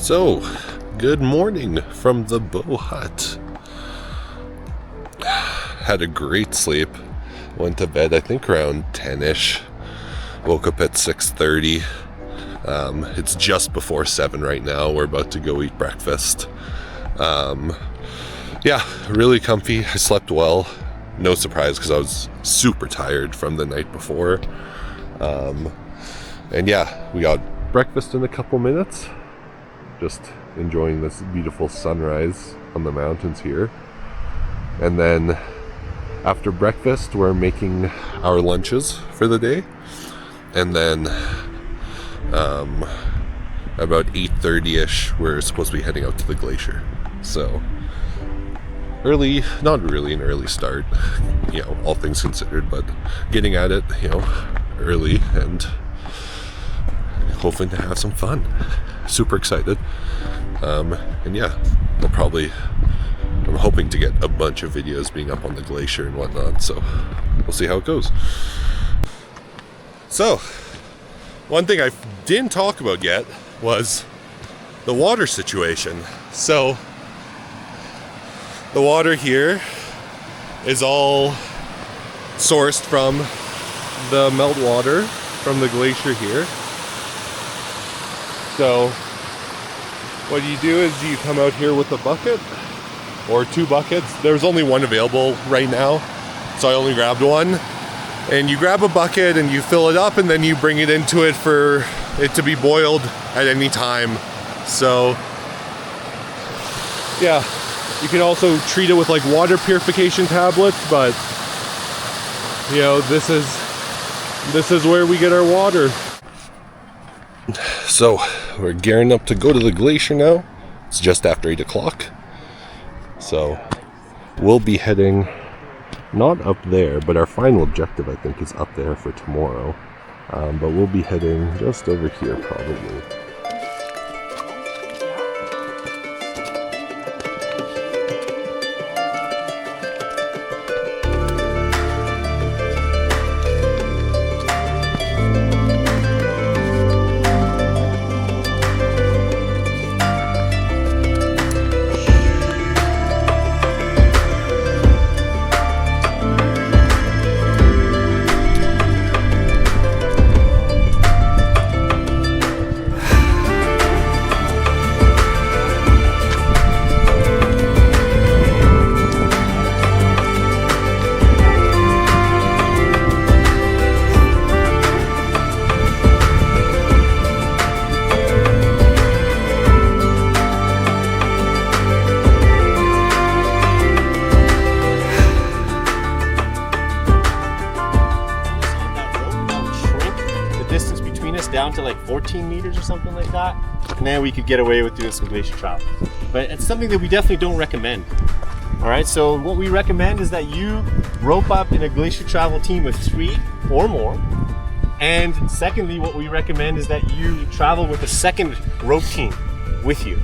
So, good morning from the Bow Hut. Had a great sleep. Went to bed I think around 10ish. Woke up at 6:30. It's just before 7 right now. We're about to go eat breakfast. Yeah, really comfy. I slept well. No surprise because I was super tired from the night before. And yeah, we got breakfast in a couple minutes. Just enjoying this beautiful sunrise on the mountains here. And then after breakfast, we're making our lunches for the day. And then about 8:30ish, we're supposed to be heading out to the glacier. So early, not really an early start, you know, all things considered, but getting at it, you know, early and hoping to have some fun. Super excited. And yeah, I'm hoping to get a bunch of videos being up on the glacier and whatnot, so we'll see how it goes. So, one thing I didn't talk about yet was the water situation. So, the water here is all sourced from the meltwater from the glacier here. So what you do is you come out here with a bucket or 2 buckets. There's only one available right now, so I only grabbed one. And you grab a bucket and you fill it up, and then you bring it into it for it to be boiled at any time. So yeah, you can also treat it with like water purification tablets, but you know, this is where we get our water. So we're gearing up to go to the glacier now. It's just after 8 o'clock. So we'll be heading not up there, but our final objective I think is up there for tomorrow. But we'll be heading just over here probably. Down to like 14 meters or something like that, and then we could get away with doing some glacier travel. But it's something that we definitely don't recommend. All right, so what we recommend is that you rope up in a glacier travel team of 3 or more. And secondly, what we recommend is that you travel with a second rope team with you.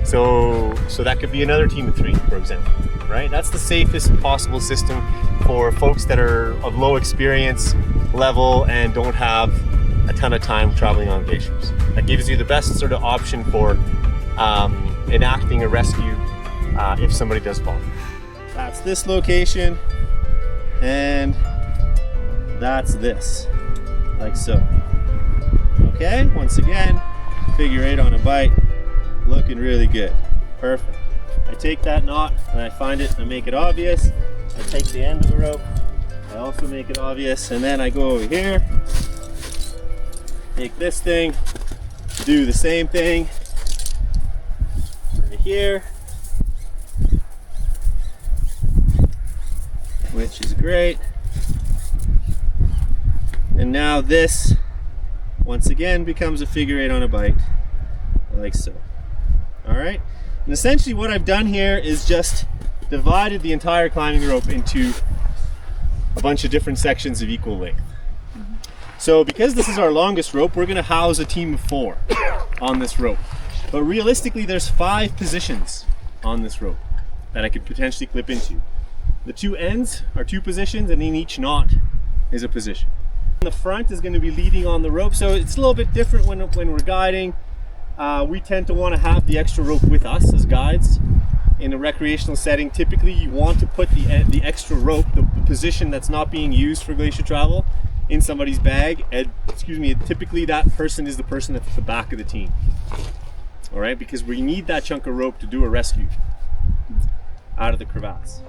So that could be another team of 3, for example, right? That's the safest possible system for folks that are of low experience level and don't have a ton of time traveling on glaciers. That gives you the best sort of option for enacting a rescue if somebody does fall. That's this location, and that's this, like so. Okay, once again, figure 8 on a bite, looking really good. Perfect. I take that knot and I find it and make it obvious. I take the end of the rope, I also make it obvious, and then I go over here, take this thing, do the same thing over here, which is great. And now this, once again, becomes a figure 8 on a bite, like so. All right, and essentially what I've done here is just divided the entire climbing rope into a bunch of different sections of equal length. So because this is our longest rope, we're gonna house a team of 4 on this rope. But realistically, there's 5 positions on this rope that I could potentially clip into. The 2 ends are 2 positions, and in each knot is a position. The front is gonna be leading on the rope, so it's a little bit different when we're guiding. we tend to want to have the extra rope with us as guides. In a recreational setting, typically you want to put the extra rope, the position that's not being used for glacier travel, in somebody's bag. And typically that person is the person that's at the back of the team. All right, because we need that chunk of rope to do a rescue out of the crevasse.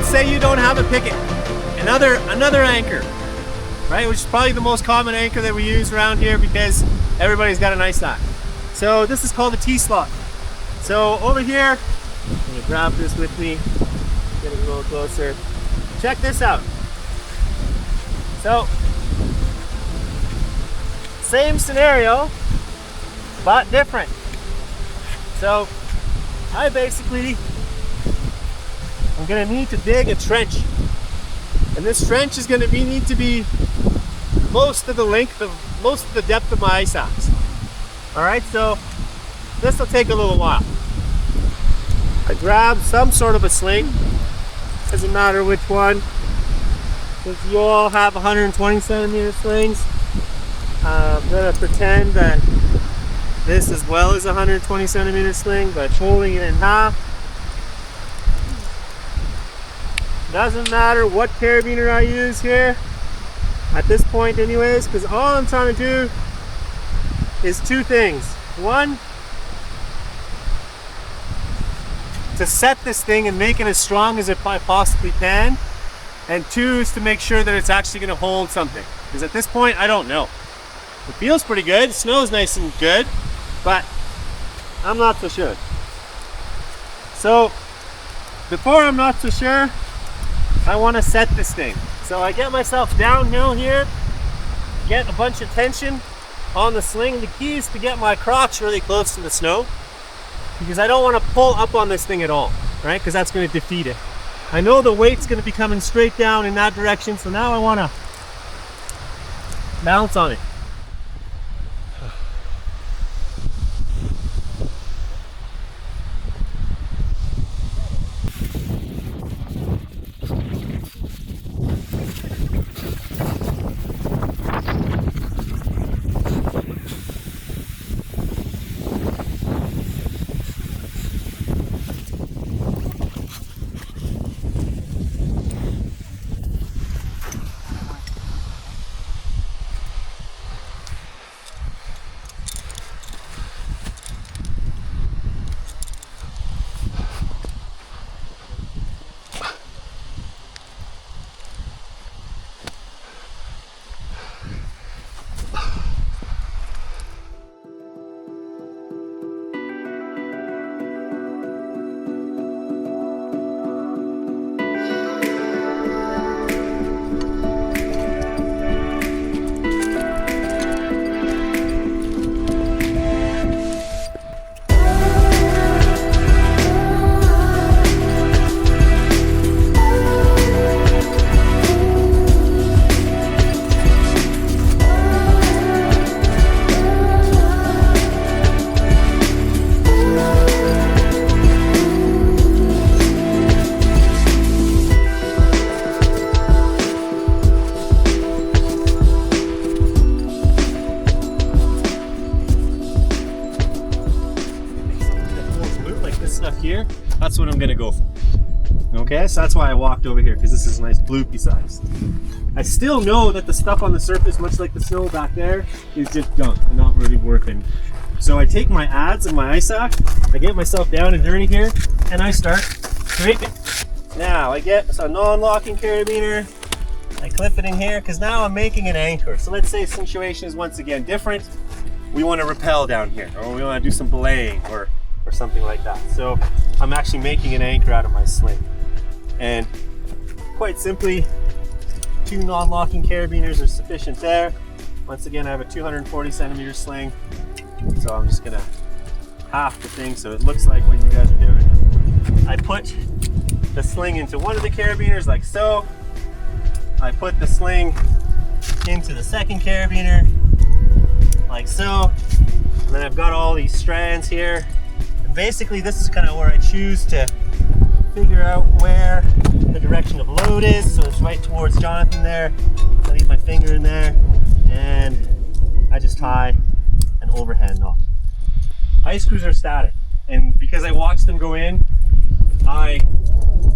Say you don't have a picket, another anchor, right, which is probably the most common anchor that we use around here because everybody's got an ice axe. So this is called a T-slot. So over here, I'm gonna grab this with me, getting a little closer. Check this out. So same scenario, but different. So I'm gonna need to dig a trench, and this trench is gonna need to be most of the depth of my ice axe. All right, so this will take a little while. I grab some sort of a sling, doesn't matter which one, because you all have 120 centimeter slings. I'm gonna pretend that this as well is a 120 centimeter sling, but folding it in half. Doesn't matter what carabiner I use here at this point anyways, because all I'm trying to do is two things. One, to set this thing and make it as strong as I possibly can, and two is to make sure that it's actually going to hold something, because at this point I don't know. It feels pretty good, the snow's nice and good, but I'm not so sure. So before I'm not so sure, I want to set this thing. So I get myself downhill here, get a bunch of tension on the sling. The key is to get my crotch really close to the snow, because I don't want to pull up on this thing at all, right? Because that's going to defeat it. I know the weight's going to be coming straight down in that direction, so now I want to bounce on it. Here, that's what I'm gonna go for. Okay, so that's why I walked over here, because this is a nice bloopy size. I still know that the stuff on the surface, much like the snow back there, is just junk and not really working. So I take my adze and my ice axe, I get myself down and dirty here, and I start scraping. Now I get a non-locking carabiner, I clip it in here, because now I'm making an anchor. So let's say the situation is once again different. We want to rappel down here, or we want to do some belaying, or something like that. So I'm actually making an anchor out of my sling. And quite simply, 2 non-locking carabiners are sufficient there. Once again, I have a 240 centimeter sling, so I'm just gonna half the thing so it looks like what you guys are doing. I put the sling into one of the carabiners like so. I put the sling into the second carabiner like so. And then I've got all these strands here. And basically this is kind of where I choose to figure out where the direction of load is. So it's right towards Jonathan there. I leave my finger in there and I just tie an overhead knot. Ice screws are static, and because I watched them go in,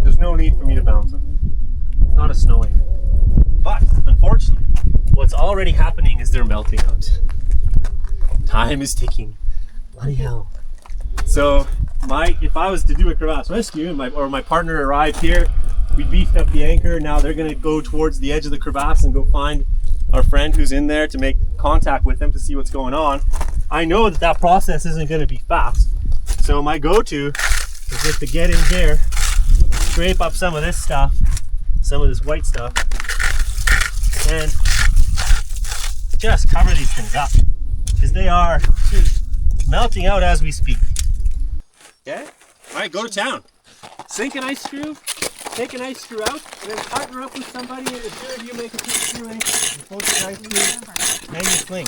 there's no need for me to bounce them. It's not a snow anchor. But unfortunately, what's already happening is they're melting out. Time is ticking. Bloody hell. So if I was to do a crevasse rescue and my partner arrived here, we beefed up the anchor. Now they're gonna go towards the edge of the crevasse and go find our friend who's in there to make contact with them to see what's going on. I know that process isn't gonna be fast. So my go-to is just to get in here, scrape up some of this stuff, some of this white stuff, and just cover these things up, because they are melting out as we speak. Okay? Alright, go to town. Sink an ice screw, take an ice screw out, and then partner up with somebody, and the two of you make a quick screw in, and focus the ice screw, and you sling.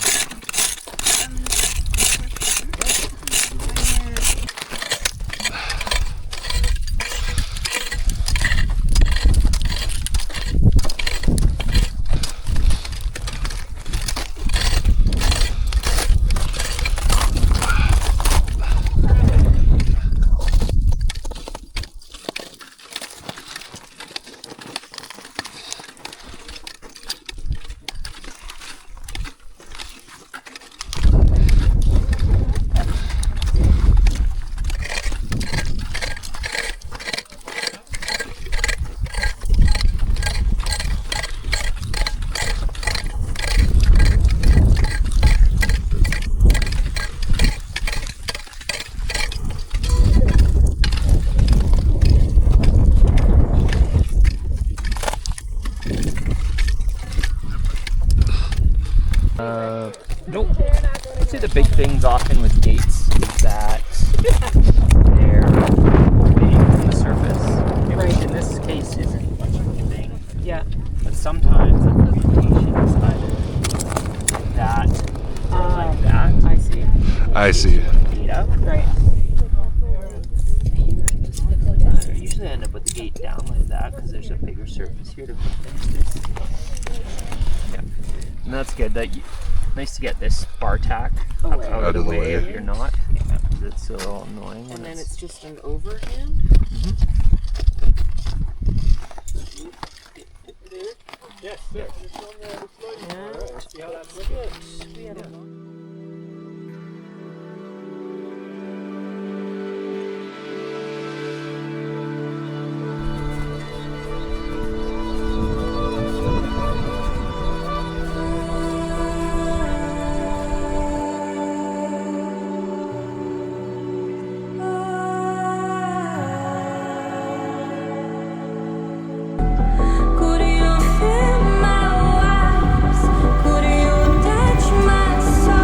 Nope. I'd say the big things often with gates is that they're away from the surface, which in this case isn't much of a thing. Yeah. But sometimes the orientation is either like that or like that. I see. I see. Gate up. Right. I usually end up with the gate down like that because there's a bigger surface here to put things. Yeah. And that's good. Nice to get this bar tack out of the way if you're not. Yeah, because it's so annoying. And then it's just an overhand? Yes, Yeah. yeah. See how that's good. Could you feel my vibes? Could you touch my soul?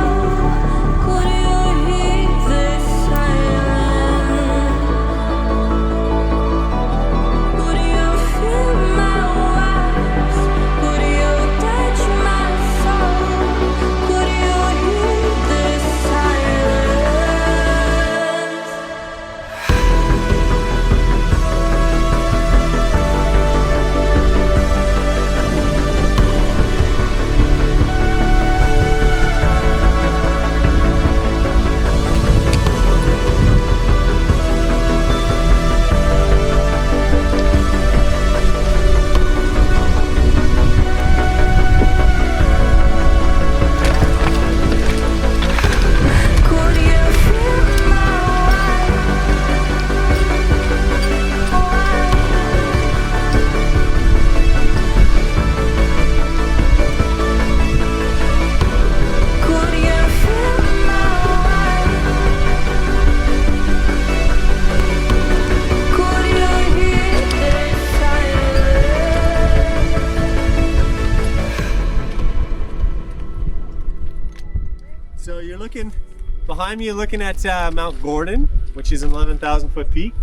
behind me you're looking at Mount Gordon, which is an 11,000 foot peak.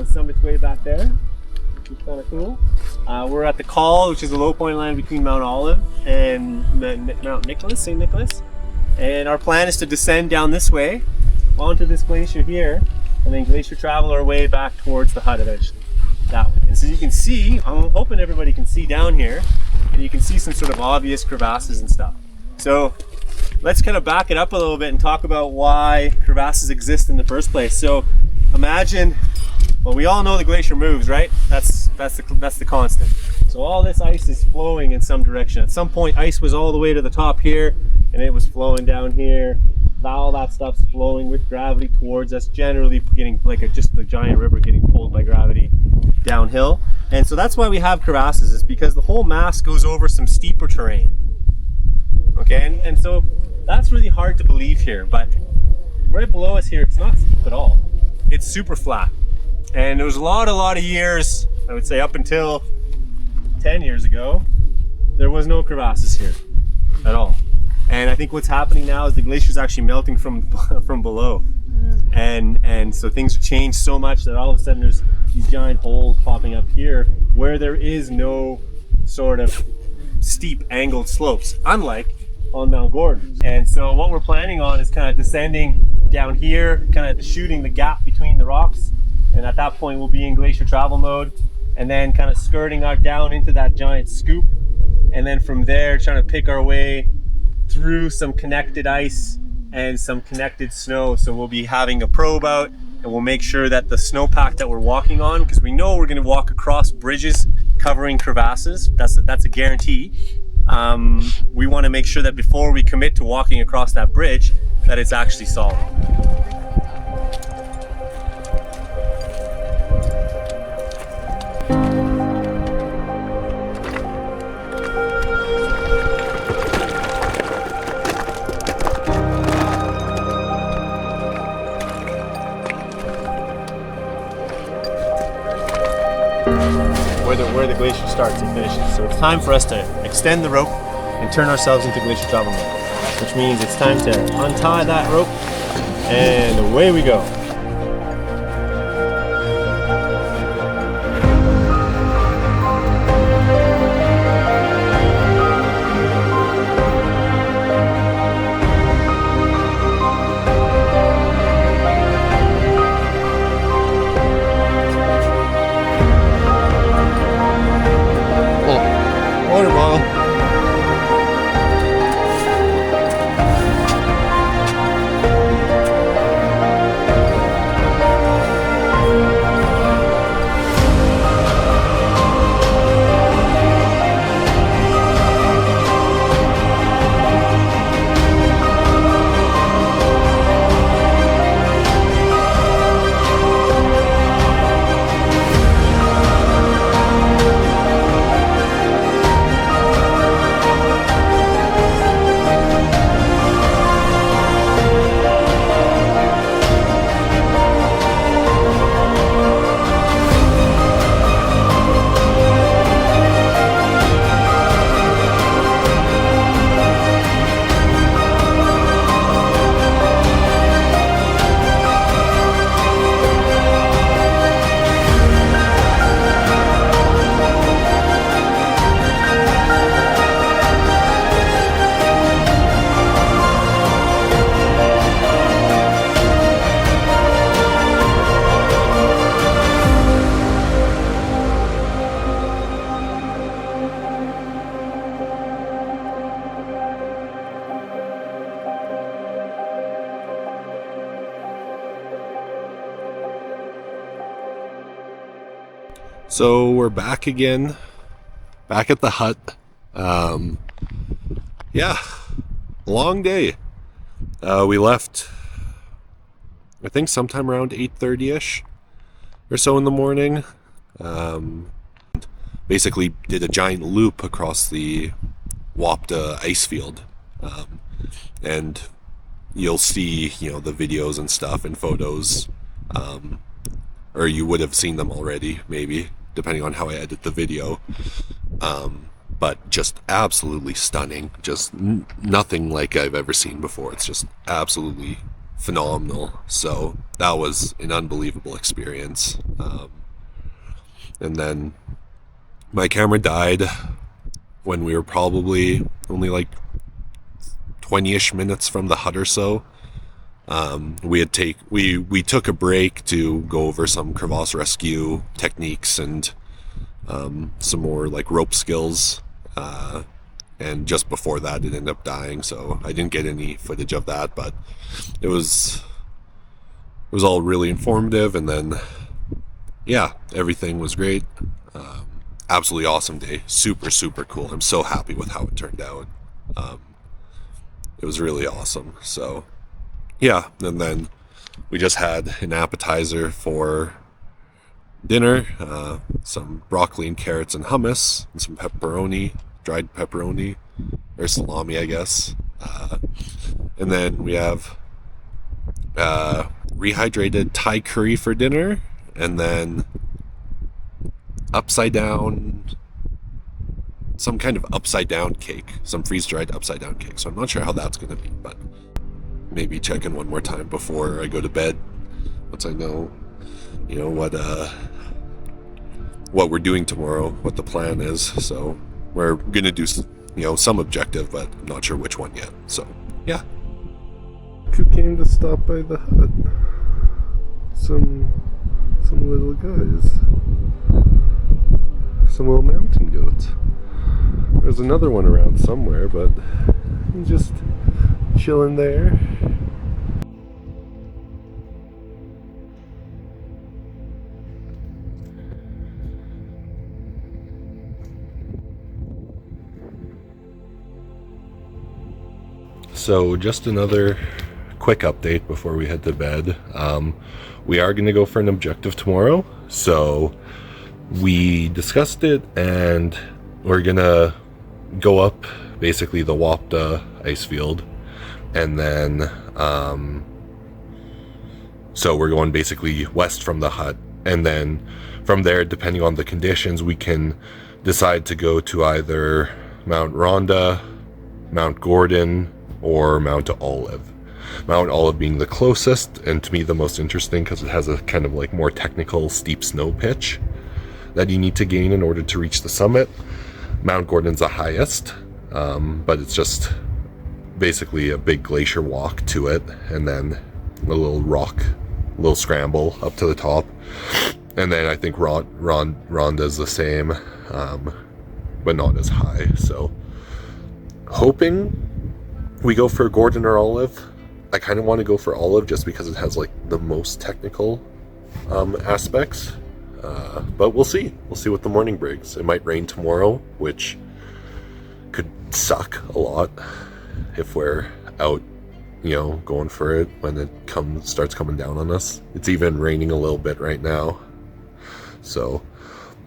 Summit's way back there, which is kind of cool. We're at the Col, which is a low point line between Mount Olive and Mount Nicholas, St. Nicholas. And our plan is to descend down this way onto this glacier here, and then glacier travel our way back towards the hut eventually, that way. And so you can see, I'm hoping everybody can see down here, and you can see some sort of obvious crevasses and stuff. So let's kind of back it up a little bit and talk about why crevasses exist in the first place. So imagine, well, we all know the glacier moves, right? That's the constant. So all this ice is flowing in some direction. At some point, ice was all the way to the top here, and it was flowing down here. Now all that stuff's flowing with gravity towards us, generally getting like just a giant river getting pulled by gravity downhill. And so that's why we have crevasses, is because the whole mass goes over some steeper terrain. Okay, and so that's really hard to believe here, but right below us here, it's not steep at all. It's super flat. And there was a lot of years, I would say up until 10 years ago, there was no crevasses here at all. And I think what's happening now is the glacier is actually melting from below. And so things have changed so much that all of a sudden there's these giant holes popping up here where there is no sort of steep angled slopes, unlike on Mount Gordon. And so what we're planning on is kind of descending down here, kind of shooting the gap between the rocks. And at that point we'll be in glacier travel mode, and then kind of skirting out down into that giant scoop. And then from there, trying to pick our way through some connected ice and some connected snow. So we'll be having a probe out, and we'll make sure that the snowpack that we're walking on, because we know we're going to walk across bridges covering crevasses, that's a guarantee. We want to make sure that before we commit to walking across that bridge, that it's actually solid. Where the glacier starts and finishes. So it's time for us to extend the rope and turn ourselves into glacier travel mode, which means it's time to untie that rope, and away we go. Water bottle. So we're back again, back at the hut. Yeah, long day. We left, I think sometime around 8:30ish or so in the morning. Basically did a giant loop across the Wapta ice field. And you'll see, the videos and stuff and photos, or you would have seen them already, maybe, depending on how I edit the video. But just absolutely stunning. Just nothing like I've ever seen before. It's just absolutely phenomenal. So that was an unbelievable experience. And then my camera died when we were probably only like 20-ish minutes from the hut or so. We took a break to go over some crevasse rescue techniques and some more like rope skills. And just before that, it ended up dying, so I didn't get any footage of that. But it was all really informative, and then yeah, everything was great. Absolutely awesome day, super cool. I'm so happy with how it turned out. It was really awesome. So yeah, and then we just had an appetizer for dinner, some broccoli and carrots and hummus, and some pepperoni, dried pepperoni, or salami, I guess. And then we have rehydrated Thai curry for dinner, and then some kind of upside down cake, some freeze-dried upside down cake. So I'm not sure how that's going to be, but maybe check in one more time before I go to bed, once I know, what we're doing tomorrow, what the plan is. So we're going to do, some objective, but I'm not sure which one yet. So yeah. Who came to stop by the hut? Some little guys. Some little mountain goats. There's another one around somewhere, but he's just chilling there. So just another quick update before we head to bed. We are going to go for an objective tomorrow. So we discussed it, and we're going to go up basically the Wapta ice field. And then, so we're going basically west from the hut. And then from there, depending on the conditions, we can decide to go to either Mount Rhonda, Mount Gordon, or Mount Olive. Mount Olive being the closest, and to me the most interesting, because it has a kind of like more technical steep snow pitch that you need to gain in order to reach the summit. Mount Gordon's the highest, but it's just basically a big glacier walk to it, and then a little scramble up to the top. And then I think Rhonda's the same, but not as high. So hoping we go for Gordon or Olive. I kind of want to go for Olive just because it has like the most technical aspects. But we'll see. We'll see what the morning brings. It might rain tomorrow, which could suck a lot if we're out, going for it when it starts coming down on us. It's even raining a little bit right now. So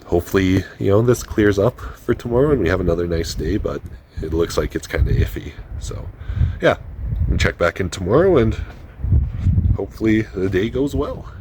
hopefully, this clears up for tomorrow and we have another nice day, but it looks like it's kind of iffy. So yeah, we'll check back in tomorrow and hopefully the day goes well.